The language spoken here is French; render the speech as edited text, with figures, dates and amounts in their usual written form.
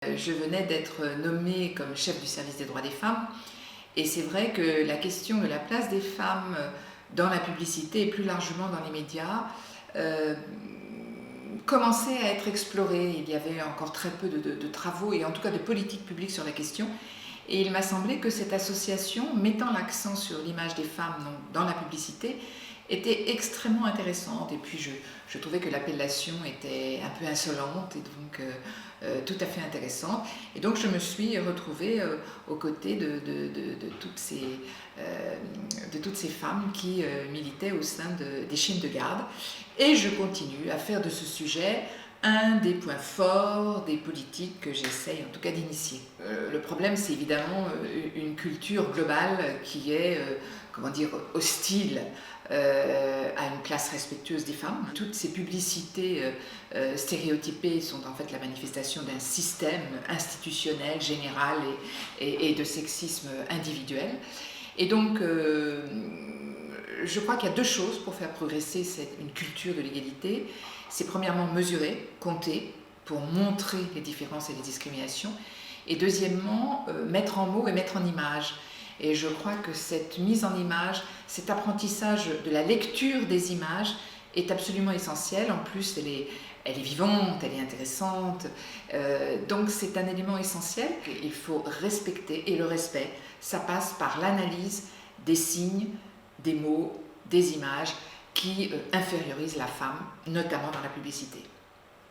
Je venais d'être nommée comme chef du service des droits des femmes et c'est vrai que la question de la place des femmes dans la publicité et plus largement dans les médias commençait à être explorée. Il y avait encore très peu de travaux et en tout cas de politiques publiques sur la question. Et il m'a semblé que cette association, mettant l'accent sur l'image des femmes dans la publicité, était extrêmement intéressante. Et puis je trouvais que l'appellation était un peu insolente et donc tout à fait intéressante. Et donc je me suis retrouvée aux côtés de toutes ces femmes qui militaient au sein des chaînes de garde. Et je continue à faire de ce sujet un des points forts des politiques que j'essaye en tout cas d'initier. Le problème, c'est évidemment une culture globale qui est hostile à une classe respectueuse des femmes. Toutes ces publicités stéréotypées sont en fait la manifestation d'un système institutionnel, général et de sexisme individuel. Et donc, je crois qu'il y a deux choses pour faire progresser une culture de l'égalité. C'est premièrement mesurer, compter, pour montrer les différences et les discriminations. Et deuxièmement, mettre en mots et mettre en images. Et je crois que cette mise en image, cet apprentissage de la lecture des images est absolument essentiel. En plus, elle est vivante, elle est intéressante. Donc c'est un élément essentiel qu'il faut respecter. Et le respect, ça passe par l'analyse des signes, des mots, des images qui infériorisent la femme, notamment dans la publicité.